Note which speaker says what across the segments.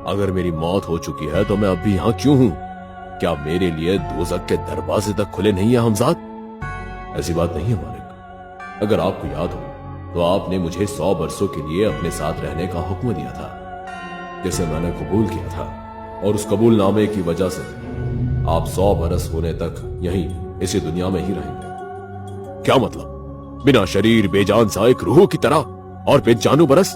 Speaker 1: अगर मेरी मौत हो चुकी है तो मैं अब भी यहाँ क्यों हूँ? क्या मेरे लिए दोज़ख के दरवाजे तक खुले नहीं है हमजाद? ऐसी बात नहीं है मालिक। अगर आपको याद हो तो आपने मुझे 100 बरसों के लिए अपने साथ रहने का हुक्म दिया था, जिसे मैंने कबूल किया था, और उस कबूलनामे की वजह से आप 100 बरस होने तक यहीं इसी दुनिया में ही रहेंगे। क्या मतलब? बिना शरीर बेजान सा एक रूह की तरह और बेजानू बरस?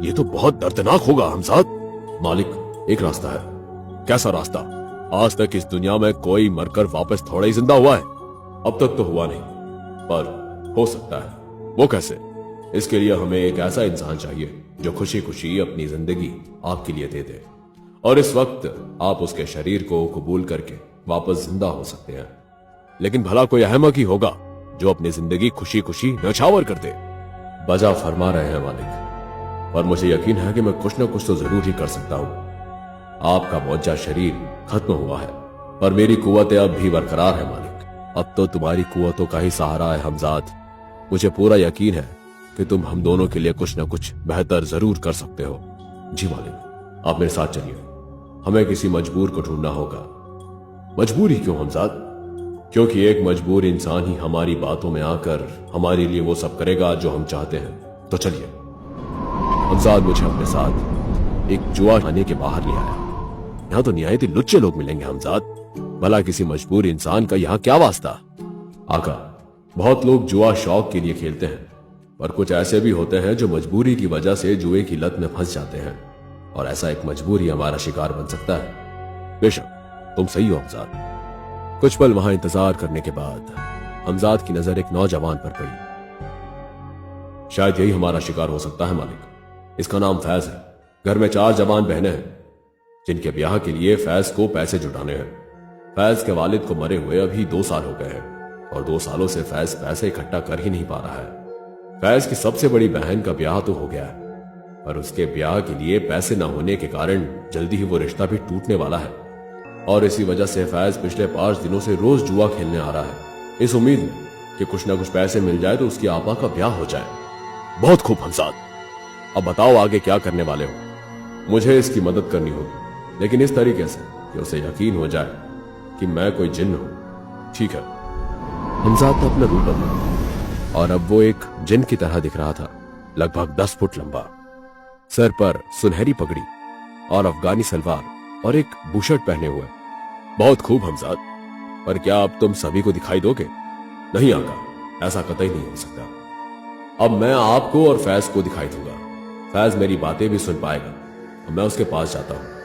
Speaker 1: ये तो बहुत दर्दनाक होगा हमजाद। मालिक, एक रास्ता है। कैसा रास्ता? आज तक इस दुनिया में कोई मरकर वापस थोड़ा ही जिंदा हुआ है? अब तक तो हुआ नहीं, पर हो सकता है। वो कैसे? इसके लिए हमें एक ऐसा इंसान चाहिए जो खुशी खुशी अपनी जिंदगी आपके लिए दे दे, और इस वक्त आप उसके शरीर को कबूल करके वापस जिंदा हो सकते हैं। लेकिन भला कोई अहमक ही होगा जो अपनी जिंदगी खुशी खुशी नछावर कर दे। बजा फरमा रहे हैं मालिक, पर मुझे यकीन है कि मैं कुछ न कुछ तो जरूर ही कर सकता हूं। आपका मौजा शरीर खत्म हुआ है, पर मेरी कुव्वतें अब भी बरकरार है मालिक। अब तो तुम्हारी कुव्वतों का ही सहारा है हमजाद। मुझे पूरा यकीन है कि तुम हम दोनों के लिए कुछ न कुछ बेहतर जरूर कर सकते हो। जी मालिक, आप मेरे साथ चलिए। हमें किसी मजबूर को ढूंढना होगा। मजबूर ही क्यों हमजाद? क्योंकि एक मजबूर इंसान ही हमारी बातों में आकर हमारे लिए वो सब करेगा जो हम चाहते हैं। तो चलिए। हमजाद मुझे अपने साथ एक जुआ खाने के बाहर ले आया। यहाँ तो निहायत ही लुच्चे लोग मिलेंगे हमजाद। भला किसी मजबूर इंसान का यहाँ क्या वास्ता? आका, बहुत लोग जुआ शौक के लिए खेलते हैं, पर कुछ ऐसे भी होते हैं जो मजबूरी की वजह से जुए की लत में फंस जाते हैं, और ऐसा एक मजबूर ही हमारा शिकार बन सकता है। बेशक तुम सही हो हमजाद। कुछ पल वहां इंतजार करने के बाद हमजाद की नजर एक नौजवान पर पड़ी। शायद यही हमारा शिकार हो सकता है मालिक। इसका नाम फैज है। घर में 4 जवान बहनें हैं जिनके ब्याह के लिए फैज को पैसे जुटाने हैं। फैज के वालिद को मरे हुए अभी 2 साल हो गए हैं, और 2 सालों से फैज पैसे इकट्ठा कर ही नहीं पा रहा है। फैज की सबसे बड़ी बहन का ब्याह तो हो गया है, पर उसके ब्याह के लिए पैसे न होने के कारण जल्दी ही वो रिश्ता भी टूटने वाला है, और इसी वजह से फैज पिछले 5 दिनों से रोज जुआ खेलने आ रहा है, इस उम्मीद में कि कुछ ना कुछ पैसे मिल जाए तो उसकी आपा का ब्याह हो जाए। बहुत खूब हमजाद, अब बताओ आगे क्या करने वाले हो? मुझे इसकी मदद करनी होगी, लेकिन इस तरीके से कि उसे यकीन हो जाए कि मैं कोई जिन्न हूं। ठीक है। हमजाद ने अपना रूप बदला, और अब वो एक जिन की तरह दिख रहा था, लगभग 10 फुट लंबा, सर पर सुनहरी पगड़ी और अफगानी सलवार और एक बुशर्ट पहने हुए। बहुत खूब हमजाद, पर क्या अब तुम सभी को दिखाई दोगे? नहीं आका, ऐसा कतई नहीं हो सकता। अब मैं आपको और फैज को दिखाई दूंगा। फैज मेरी बातें भी सुन पाएगा, और मैं उसके पास जाता हूं।